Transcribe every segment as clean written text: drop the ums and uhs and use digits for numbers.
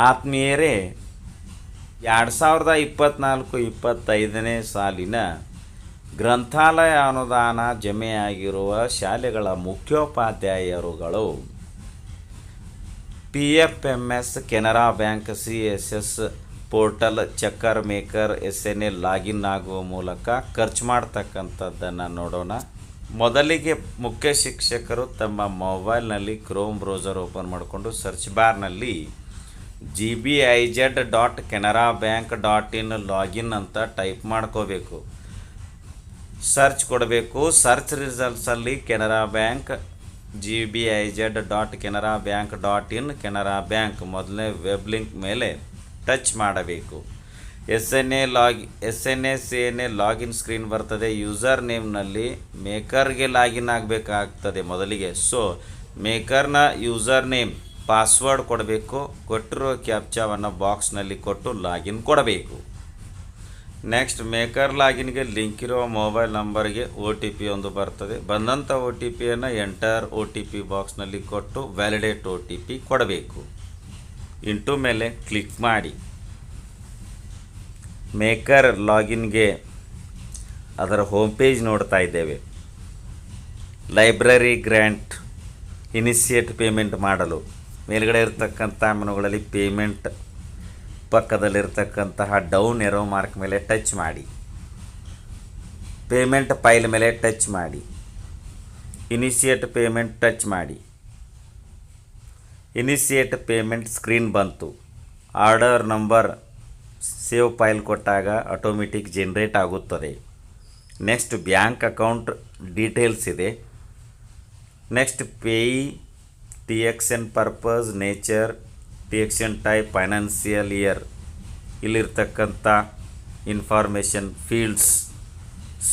ಆತ್ಮೀಯರೇ, 2024-25ನೇ ಸಾಲಿನ ಗ್ರಂಥಾಲಯ ಅನುದಾನ ಜಮೆಯಾಗಿರುವ ಶಾಲೆಗಳ ಮುಖ್ಯೋಪಾಧ್ಯಾಯರುಗಳು PFMS, Canara bank, CSS portal, checker maker, SNA login ಆಗುವ ಮೂಲಕ ಖರ್ಚು ಮಾಡ್ತಕ್ಕಂಥದ್ದನ್ನು ನೋಡೋಣ. ಮೊದಲಿಗೆ ಮುಖ್ಯ ಶಿಕ್ಷಕರು ತಮ್ಮ ಮೊಬೈಲ್ನಲ್ಲಿ ಕ್ರೋಮ್ ಬ್ರೌಸರ್ ಓಪನ್ ಮಾಡಿಕೊಂಡು ಸರ್ಚ್ ಬಾರ್ನಲ್ಲಿ gbij.canarabank.in ಲಾಗಿನ್ ಅಂತ ಟೈಪ್ ಮಾಡ್ಕೋಬೇಕು. ಸರ್ಚ್ ಕೊಡಬೇಕು. ಸರ್ಚ್ ರಿಸಲ್ಟ್ಸಲ್ಲಿ Canara bank gbij.canarabank.in Canara bank ಮೊದಲನೇ ವೆಬ್ ಲಿಂಕ್ ಮೇಲೆ ಟಚ್ ಮಾಡಬೇಕು. CNA ಲಾಗಿನ್ ಸ್ಕ್ರೀನ್ ಬರ್ತದೆ. ಯೂಸರ್ ನೇಮ್ನಲ್ಲಿ ಮೇಕರ್ಗೆ ಲಾಗಿನ್ ಆಗಬೇಕಾಗ್ತದೆ ಮೊದಲಿಗೆ. ಮೇಕರ್ನ ಯೂಸರ್ ನೇಮ್ ಪಾಸ್ವರ್ಡ್ ಕೊಡಬೇಕು. ಕೊಟ್ಟಿರೋ ಕ್ಯಾಪ್ಚಾವನ್ನು ಬಾಕ್ಸ್ನಲ್ಲಿ ಕೊಟ್ಟು ಲಾಗಿನ್ ಕೊಡಬೇಕು. ನೆಕ್ಸ್ಟ್ ಮೇಕರ್ ಲಾಗಿನ್ಗೆ ಲಿಂಕ್ ಇರೋ ಮೊಬೈಲ್ ನಂಬರ್ಗೆ OTP ಒಂದು ಬರ್ತದೆ. ಬಂದಂಥ OTPಯನ್ನು ಎಂಟರ್ OTP ಬಾಕ್ಸ್ನಲ್ಲಿ ಕೊಟ್ಟು ವ್ಯಾಲಿಡೇಟ್ OTP ಕೊಡಬೇಕು. ಇಂಟು ಮೇಲೆ ಕ್ಲಿಕ್ ಮಾಡಿ. ಮೇಕರ್ ಲಾಗಿನ್ಗೆ ಅದರ ಹೋಮ್ ಪೇಜ್ ನೋಡ್ತಾ ಇದ್ದೇವೆ. ಲೈಬ್ರರಿ ಗ್ರ್ಯಾಂಟ್ ಇನಿಷಿಯೇಟ್ ಪೇಮೆಂಟ್ ಮಾಡಲು ಮೇಲ್ಗಡೆ ಇರತಕ್ಕಂಥ ಮೆನುಗಳಲ್ಲಿ ಪೇಮೆಂಟ್ ಪಕ್ಕದಲ್ಲಿರ್ತಕ್ಕಂತಹ ಡೌನ್ ಎರೋ ಮಾರ್ಕ್ ಮೇಲೆ ಟಚ್ ಮಾಡಿ. ಪೇಮೆಂಟ್ ಫೈಲ್ ಮೇಲೆ ಟಚ್ ಮಾಡಿ. ಇನಿಷಿಯೇಟ್ ಪೇಮೆಂಟ್ ಟಚ್ ಮಾಡಿ. ಇನಿಷಿಯೇಟ್ ಪೇಮೆಂಟ್ ಸ್ಕ್ರೀನ್ ಬಂತು. ಆರ್ಡರ್ ನಂಬರ್ ಸೇವ್ ಫೈಲ್ ಕೊಟ್ಟಾಗ ಆಟೋಮೆಟಿಕ್ ಜನರೇಟ್ ಆಗುತ್ತದೆ. ನೆಕ್ಸ್ಟ್ ಬ್ಯಾಂಕ್ ಅಕೌಂಟ್ ಡೀಟೇಲ್ಸ್ ಇದೆ. Next Peyi, TXN purpose, nature, TXN type, financial year. ಇಲ್ಲಿರ್ತಕ್ಕಂಥ ಇನ್ಫಾರ್ಮೇಷನ್ ಫೀಲ್ಡ್ಸ್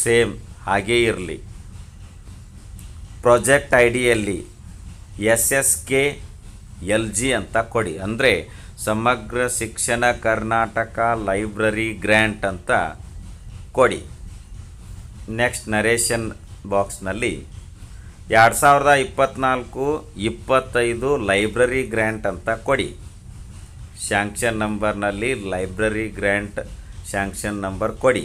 ಸೇಮ್ ಹಾಗೇ ಇರಲಿ. ಪ್ರಾಜೆಕ್ಟ್ ಐಡಿಯಲ್ಲಿ SSKLG ಅಂತ ಕೊಡಿ. ಅಂದರೆ ಸಮಗ್ರ ಶಿಕ್ಷಣ ಕರ್ನಾಟಕ ಲೈಬ್ರರಿ ಗ್ರ್ಯಾಂಟ್ ಅಂತ ಕೊಡಿ. ನೆಕ್ಸ್ಟ್ ನರೇಷನ್ ಬಾಕ್ಸ್ನಲ್ಲಿ 2024-25 ಲೈಬ್ರರಿ ಗ್ರ್ಯಾಂಟ್ ಅಂತ ಕೊಡಿ. ಶಾಂಕ್ಷನ್ ನಂಬರ್ನಲ್ಲಿ ಲೈಬ್ರರಿ ಗ್ರ್ಯಾಂಟ್ ಶಾಂಕ್ಷನ್ ನಂಬರ್ ಕೊಡಿ.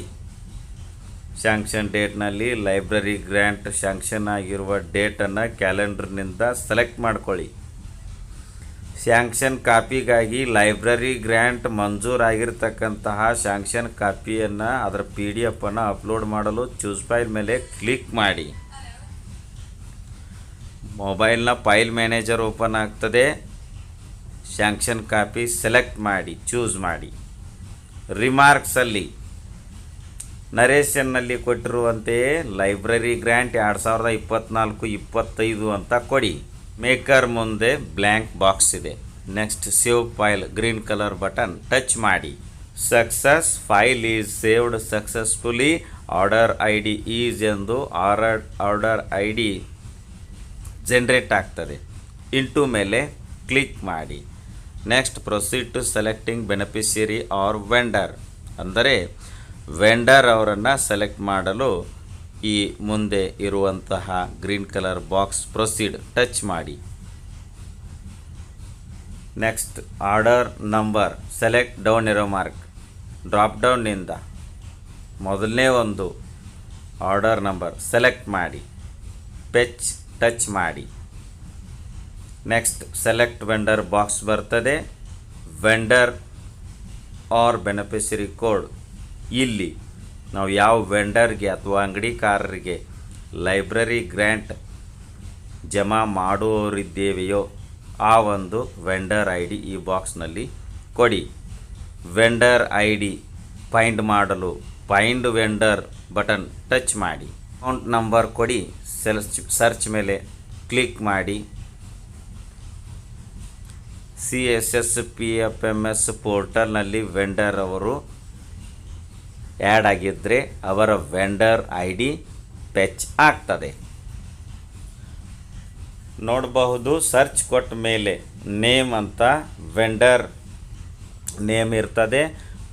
ಶಾಂಕ್ಷನ್ ಡೇಟ್ನಲ್ಲಿ ಲೈಬ್ರರಿ ಗ್ರ್ಯಾಂಟ್ ಶಾಂಕ್ಷನ್ ಆಗಿರುವ ಡೇಟನ್ನು ಕ್ಯಾಲೆಂಡರ್ನಿಂದ ಸೆಲೆಕ್ಟ್ ಮಾಡ್ಕೊಳ್ಳಿ. ಶಾಂಕ್ಷನ್ ಕಾಪಿಗಾಗಿ ಲೈಬ್ರರಿ ಗ್ರ್ಯಾಂಟ್ ಮಂಜೂರಾಗಿರ್ತಕ್ಕಂತಹ ಶಾಂಕ್ಷನ್ ಕಾಪಿಯನ್ನು ಅದರ PDF ಅನ್ನು ಅಪ್ಲೋಡ್ ಮಾಡಲು ಚೂಸ್ ಫೈಲ್ ಮೇಲೆ ಕ್ಲಿಕ್ ಮಾಡಿ. ಮೊಬೈಲ್ನ ಫೈಲ್ ಮ್ಯಾನೇಜರ್ ಓಪನ್ ಆಗ್ತದೆ. ಶಾಂಕ್ಷನ್ ಕಾಪಿ ಸೆಲೆಕ್ಟ್ ಮಾಡಿ, ಚೂಸ್ ಮಾಡಿ. ರಿಮಾರ್ಕ್ಸಲ್ಲಿ ನರೇಷನ್ನಲ್ಲಿ ಕೊಟ್ಟಿರುವಂತೆಯೇ ಲೈಬ್ರರಿ ಗ್ರ್ಯಾಂಟ್ 2024-25 ಅಂತ ಕೊಡಿ. ಮೇಕರ್ ಮುಂದೆ ಬ್ಲ್ಯಾಂಕ್ ಬಾಕ್ಸ್ ಇದೆ. Next save file green colour button touch ಮಾಡಿ. Success, file is saved successfully, order ID is ಎಂದು ಆರ್ಡರ್ ID ಜನರೇಟ್ ಆಗ್ತದೆ. ಇಂಟು ಮೇಲೆ ಕ್ಲಿಕ್ ಮಾಡಿ. Next proceed to selecting beneficiary or vendor, ಅಂದರೆ ವೆಂಡರ್ ಅವರನ್ನು select ಮಾಡಲು ಈ ಮುಂದೆ ಇರುವಂತಹ green colour box proceed touch ಮಾಡಿ. Next order number select down arrow mark drop ಡೌನ್ನಿಂದ ಮೊದಲನೇ ಒಂದು ಆರ್ಡರ್ ನಂಬರ್ ಸೆಲೆಕ್ಟ್ ಮಾಡಿ. ಪೆಚ್ ಟಚ್ ಮಾಡಿ. ನೆಕ್ಸ್ಟ್ ಸೆಲೆಕ್ಟ್ ವೆಂಡರ್ ಬಾಕ್ಸ್ ಬರ್ತದೆ. ವೆಂಡರ್ ಆರ್ ಬೆನಿಫಿಷರಿ ಕೋಡ್, ಇಲ್ಲಿ ನಾವು ಯಾವ ವೆಂಡರ್ಗೆ ಅಥವಾ ಅಂಗಡಿಕಾರರಿಗೆ ಲೈಬ್ರರಿ ಗ್ರ್ಯಾಂಟ್ ಜಮಾ ಮಾಡುವವರಿದ್ದೇವೆಯೋ ಆ ಒಂದು ವೆಂಡರ್ ID ಈ ಬಾಕ್ಸ್ನಲ್ಲಿ ಕೊಡಿ. ವೆಂಡರ್ ID ಫೈಂಡ್ ಮಾಡಲು ಫೈಂಡ್ ವೆಂಡರ್ ಬಟನ್ ಟಚ್ ಮಾಡಿ. ಅಕೌಂಟ್ ನಂಬರ್ ಕೊಡಿ. ಸರ್ಚ್ ಮೇಲೆ ಕ್ಲಿಕ್ ಮಾಡಿ. CSS PFMS ಪೋರ್ಟಲ್ನಲ್ಲಿ ವೆಂಡರ್ ಅವರು ಆ್ಯಡ್ ಆಗಿದ್ದರೆ ಅವರ ವೆಂಡರ್ ID ಫೆಚ್ ಆಗ್ತದೆ. ನೋಡಬಹುದು. ಸರ್ಚ್ ಕೊಟ್ಟ ಮೇಲೆ ನೇಮ್ ಅಂತ ವೆಂಡರ್ ನೇಮ್ ಇರ್ತದೆ.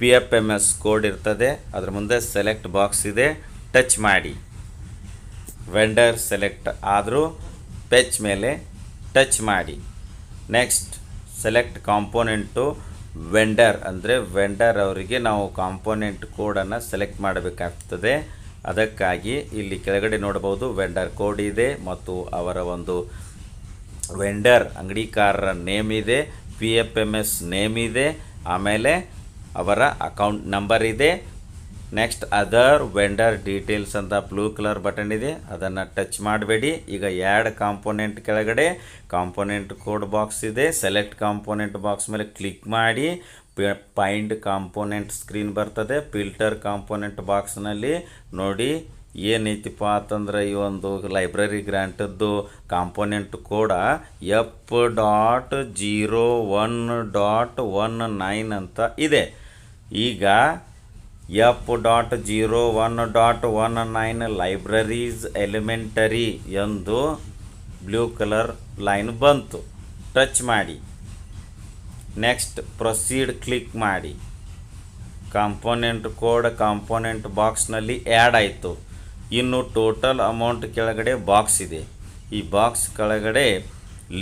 PFMS ಕೋಡ್ ಇರ್ತದೆ. ಅದರ ಮುಂದೆ ಸೆಲೆಕ್ಟ್ ಬಾಕ್ಸ್ ಇದೆ. ಟಚ್ ಮಾಡಿ. ವೆಂಡರ್ ಸೆಲೆಕ್ಟ್ ಆದರೂ ಫೆಚ್ ಮೇಲೆ ಟಚ್ ಮಾಡಿ. ನೆಕ್ಸ್ಟ್ ಸೆಲೆಕ್ಟ್ ಕಾಂಪೋನೆಂಟು ವೆಂಡರ್ ಅಂದರೆ ವೆಂಡರ್ ಅವರಿಗೆ ನಾವು ಕಾಂಪೋನೆಂಟ್ ಕೋಡನ್ನು ಸೆಲೆಕ್ಟ್ ಮಾಡಬೇಕಾಗ್ತದೆ. ಅದಕ್ಕಾಗಿ ಇಲ್ಲಿ ಕೆಳಗಡೆ ನೋಡಬಹುದು ವೆಂಡರ್ ಕೋಡ್ ಇದೆ ಮತ್ತು ಅವರ ಒಂದು ವೆಂಡರ್ ಅಂಗಡಿಕಾರರ ನೇಮ್ ಇದೆ, PFMS ನೇಮ್ ಇದೆ, ಆಮೇಲೆ ಅವರ ಅಕೌಂಟ್ ನಂಬರ್ ಇದೆ. ನೆಕ್ಸ್ಟ್ ಅದರ್ ವೆಂಡರ್ ಡೀಟೇಲ್ಸ್ ಅಂತ ಬ್ಲೂ ಕಲರ್ ಬಟನ್ ಇದೆ, ಅದನ್ನು ಟಚ್ ಮಾಡಬೇಡಿ. ಈಗ ಆ್ಯಡ್ ಕಾಂಪೋನೆಂಟ್ ಕೆಳಗಡೆ ಕಾಂಪೋನೆಂಟ್ ಕೋಡ್ ಬಾಕ್ಸ್ ಇದೆ, ಸೆಲೆಕ್ಟ್ ಕಾಂಪೋನೆಂಟ್ ಬಾಕ್ಸ್ ಮೇಲೆ ಕ್ಲಿಕ್ ಮಾಡಿ ಫೈಂಡ್ ಕಾಂಪೋನೆಂಟ್ ಸ್ಕ್ರೀನ್ ಬರ್ತದೆ. ಫಿಲ್ಟರ್ ಕಾಂಪೋನೆಂಟ್ ಬಾಕ್ಸ್ನಲ್ಲಿ ನೋಡಿ ಏನೈತಿಪ್ಪ ಅಂತಂದ್ರೆ ಈ ಒಂದು ಲೈಬ್ರರಿ ಗ್ರ್ಯಾಂಟದ್ದು ಕಾಂಪೋನೆಂಟ್ ಕೋಡ F.01.19 ಅಂತ ಇದೆ. ಈಗ F.01.19 ಲೈಬ್ರರೀಸ್ ಎಲಿಮೆಂಟರಿ ಎಂದು ಬ್ಲೂ ಕಲರ್ ಲೈನ್ ಬಂತು. ಟಚ್ ಮಾಡಿ ನೆಕ್ಸ್ಟ್ ಪ್ರೊಸೀಡ್ ಕ್ಲಿಕ್ ಮಾಡಿ. ಕಾಂಪೋನೆಂಟ್ ಕೋಡ್ ಕಾಂಪೋನೆಂಟ್ ಬಾಕ್ಸ್ನಲ್ಲಿ ಆ್ಯಡ್ ಆಯಿತು. ಇನ್ನು ಟೋಟಲ್ ಅಮೌಂಟ್ ಕೆಳಗಡೆ ಬಾಕ್ಸ್ ಇದೆ. ಈ ಬಾಕ್ಸ್ ಕೆಳಗಡೆ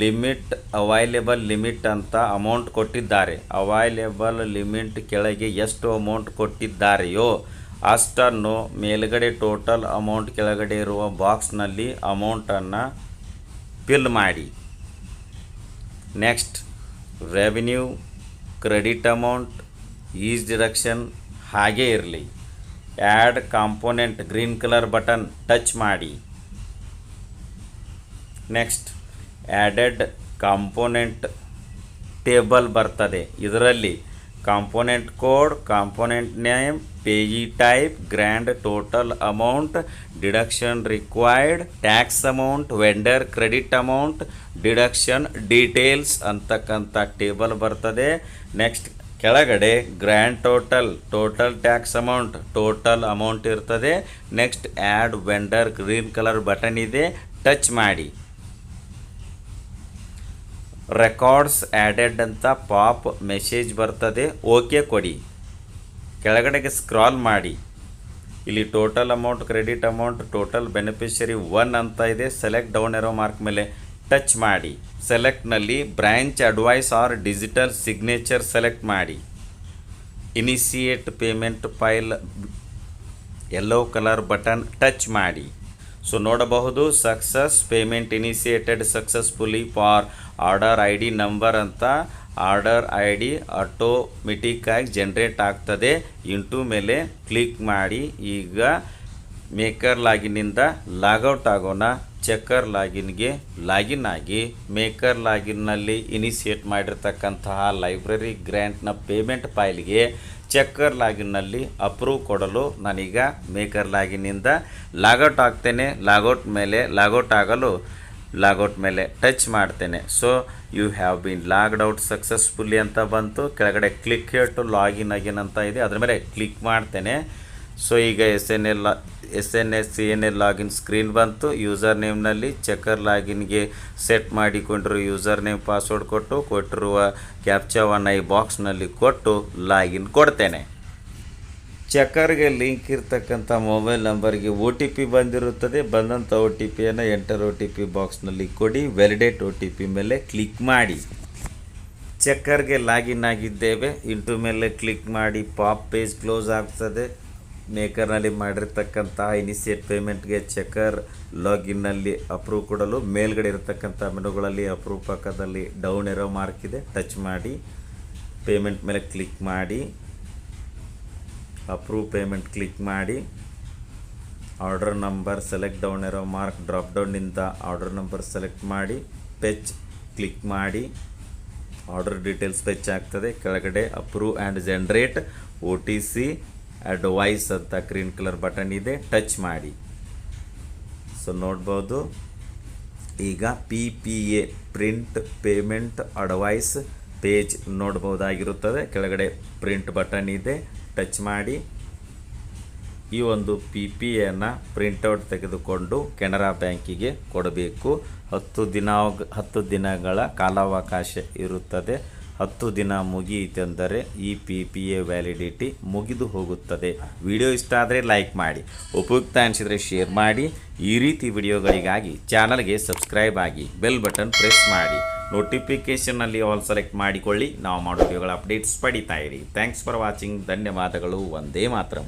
ಲಿಮಿಟ್ ಅವೈಲೇಬಲ್ ಲಿಮಿಟ್ ಅಂತ ಅಮೌಂಟ್ ಕೊಟ್ಟಿದ್ದಾರೆ. ಅವೈಲೇಬಲ್ ಲಿಮಿಟ್ ಕೆಳಗೆ ಎಷ್ಟು ಅಮೌಂಟ್ ಕೊಟ್ಟಿದ್ದಾರೆಯೋ ಅಷ್ಟನ್ನು ಮೇಲ್ಗಡೆ ಟೋಟಲ್ ಅಮೌಂಟ್ ಕೆಳಗಡೆ ಇರುವ ಬಾಕ್ಸ್ನಲ್ಲಿ ಅಮೌಂಟನ್ನು ಫಿಲ್ ಮಾಡಿ. Next revenue, credit amount, is deduction ಹಾಗೇ ಇರಲಿ. Add component green colour button touch ಮಾಡಿ. ನೆಕ್ಸ್ಟ್ ಆ್ಯಡೆಡ್ ಕಾಂಪೋನೆಂಟ್ ಟೇಬಲ್ ಬರ್ತದೆ. ಇದರಲ್ಲಿ component code, component name, payee type, grand total amount, deduction required, tax amount, vendor credit amount, deduction details ಅಂತಕ್ಕಂಥ table ಬರ್ತದೆ. Next ಕೆಳಗಡೆ grand total, total tax amount, total amount ಇರ್ತದೆ. Next add vendor green colour button ಇದೆ, touch ಮಾಡಿ. Records added ಅಂತ pop message ಬರ್ತದೆ, okay ಕೊಡಿ. ಕೆಳಗಡೆಗೆ ಸ್ಕ್ರಾಲ್ ಮಾಡಿ. ಇಲ್ಲಿ total amount, credit amount, total beneficiary 1 ಅಂತ ಇದೆ. ಸೆಲೆಕ್ಟ್ ಡೌನ್ ಎರೋ ಮಾರ್ಕ್ ಮೇಲೆ ಟಚ್ ಮಾಡಿ. ಸೆಲೆಕ್ಟ್ನಲ್ಲಿ branch advice or digital signature select ಮಾಡಿ. Initiate payment file yellow colour button touch ಮಾಡಿ. ಸೊ ನೋಡಬಹುದು success payment initiated successfully for order ID number ಅಂತ order ID ಆಟೋಮೆಟಿಕ್ಕಾಗಿ ಜನ್ರೇಟ್ ಆಗ್ತದೆ. ಇಂಟು ಮೇಲೆ ಕ್ಲಿಕ್ ಮಾಡಿ. ಈಗ ಮೇಕರ್ ಲಾಗಿನ್ನಿಂದ ಲಾಗೌಟ್ ಆಗೋಣ. ಚೆಕ್ಕರ್ ಲಾಗಿನ್ಗೆ ಲಾಗಿನ್ ಆಗಿ ಮೇಕರ್ ಲಾಗಿನ್ನಲ್ಲಿ ಇನಿಷಿಯೇಟ್ ಮಾಡಿರ್ತಕ್ಕಂತಹ ಲೈಬ್ರರಿ ಗ್ರ್ಯಾಂಟ್ನ ಪೇಮೆಂಟ್ ಫೈಲ್ಗೆ ಚೆಕ್ಕರ್ ಲಾಗಿನ್ನಲ್ಲಿ ಅಪ್ರೂವ್ ಕೊಡಲು ನಾನೀಗ ಮೇಕರ್ ಲಾಗಿನ್ನಿಂದ ಲಾಗೌಟ್ ಆಗ್ತೇನೆ. ಲಾಗೌಟ್ ಆಗಲು ಲಾಗೌಟ್ ಮೇಲೆ ಟಚ್ ಮಾಡ್ತೇನೆ. So you have been logged out successfully ಅಂತ ಬಂತು. ಕೆಳಗಡೆ click here to login again ಅಂತ ಇದೆ, ಅದ್ರ ಮೇಲೆ ಕ್ಲಿಕ್ ಮಾಡ್ತೇನೆ. ಸೊ ಈಗ SNS ಲಾಗಿನ್ ಸ್ಕ್ರೀನ್ ಬಂತು. ಯೂಸರ್ ನೇಮ್ನಲ್ಲಿ ಚೆಕ್ಕರ್ ಲಾಗಿನ್ಗೆ ಸೆಟ್ ಮಾಡಿಕೊಂಡಿರೋ ಯೂಸರ್ ನೇಮ್ ಪಾಸ್ವರ್ಡ್ ಕೊಟ್ಟಿರುವ ಕ್ಯಾಪ್ಚಾವನ್ನು ಈ ಬಾಕ್ಸ್ನಲ್ಲಿ ಕೊಟ್ಟು ಲಾಗಿನ್ ಕೊಡ್ತೇನೆ. ಚೆಕ್ಕರ್ಗೆ ಲಿಂಕ್ ಇರ್ತಕ್ಕಂಥ ಮೊಬೈಲ್ ನಂಬರ್ಗೆ OTP ಬಂದಿರುತ್ತದೆ. ಬಂದಂಥ OTPಯನ್ನು ಎಂಟರ್ OTP ಬಾಕ್ಸ್ನಲ್ಲಿ ಕೊಡಿ. ವ್ಯಾಲಿಡೇಟ್ OTP ಮೇಲೆ ಕ್ಲಿಕ್ ಮಾಡಿ. ಚೆಕ್ಕರ್ಗೆ ಲಾಗಿನ್ ಆಗಿದ್ದೇವೆ. ಇಂಟು ಮೇಲೆ ಕ್ಲಿಕ್ ಮಾಡಿ. ಪಾಪ್ ಪೇಜ್ ಕ್ಲೋಸ್ ಆಗ್ತದೆ. ಮೇಕರ್ನಲ್ಲಿ ಮಾಡಿರ್ತಕ್ಕಂಥ ಇನಿಷಿಯೇಟ್ ಪೇಮೆಂಟ್ಗೆ ಚೆಕ್ಕರ್ ಲಾಗಿನ್ನಲ್ಲಿ ಅಪ್ರೂವ್ ಕೊಡಲು ಮೇಲ್ಗಡೆ ಇರತಕ್ಕಂಥ ಮೆನುಗಳಲ್ಲಿ ಅಪ್ರೂವ್ ಪಕ್ಕದಲ್ಲಿ ಡೌನ್ ಎರೋ ಮಾರ್ಕ್ ಇದೆ, ಟಚ್ ಮಾಡಿ. ಪೇಮೆಂಟ್ ಮೇಲೆ ಕ್ಲಿಕ್ ಮಾಡಿ. ಅಪ್ರೂವ್ ಪೇಮೆಂಟ್ ಕ್ಲಿಕ್ ಮಾಡಿ. Order number select down arrow mark drop ಡೌನ್ನಿಂದ ಆರ್ಡರ್ ನಂಬರ್ ಸೆಲೆಕ್ಟ್ ಮಾಡಿ. ಪೆಚ್ ಕ್ಲಿಕ್ ಮಾಡಿ. ಆರ್ಡರ್ ಡೀಟೇಲ್ಸ್ ಪೆಚ್ ಆಗ್ತದೆ. ಕೆಳಗಡೆ approve and generate OTC advice ಅಂತ ಗ್ರೀನ್ ಕಲರ್ ಬಟನ್ ಇದೆ, ಟಚ್ ಮಾಡಿ. ಸೊ ನೋಡ್ಬೋದು ಈಗ PPA print payment advice page ನೋಡ್ಬೋದಾಗಿರುತ್ತದೆ. ಕೆಳಗಡೆ ಪ್ರಿಂಟ್ ಬಟನ್ ಇದೆ, ಟಚ್ ಮಾಡಿ. ಈ ಒಂದು PPAನ ಪ್ರಿಂಟೌಟ್ ತೆಗೆದುಕೊಂಡು ಕೆನರಾ ಬ್ಯಾಂಕಿಗೆ ಕೊಡಬೇಕು. 10 ದಿನಗಳ ಕಾಲಾವಕಾಶ ಇರುತ್ತದೆ. 10 ದಿನ ಮುಗಿಯಿತೆಂದರೆ ಈ PPA ವ್ಯಾಲಿಡಿಟಿ ಮುಗಿದು ಹೋಗುತ್ತದೆ. ವಿಡಿಯೋ ಇಷ್ಟ ಆದರೆ ಲೈಕ್ ಮಾಡಿ, ಉಪಯುಕ್ತ ಅನಿಸಿದರೆ ಶೇರ್ ಮಾಡಿ. ಈ ರೀತಿ ವಿಡಿಯೋಗಳಿಗಾಗಿ ಚಾನಲ್ಗೆ ಸಬ್ಸ್ಕ್ರೈಬ್ ಆಗಿ ಬೆಲ್ ಬಟನ್ ಪ್ರೆಸ್ ಮಾಡಿ. ನೋಟಿಫಿಕೇಷನಲ್ಲಿ ಆಲ್ ಸೆಲೆಕ್ಟ್ ಮಾಡಿಕೊಳ್ಳಿ. ನಾವು ಮಾಡೋ ವಿಡಿಯೋಗಳ ಅಪ್ಡೇಟ್ಸ್ ಪಡಿತಾ ಇರಿ. Thanks for watching. ಧನ್ಯವಾದಗಳು. ವಂದೇ ಮಾತರಂ.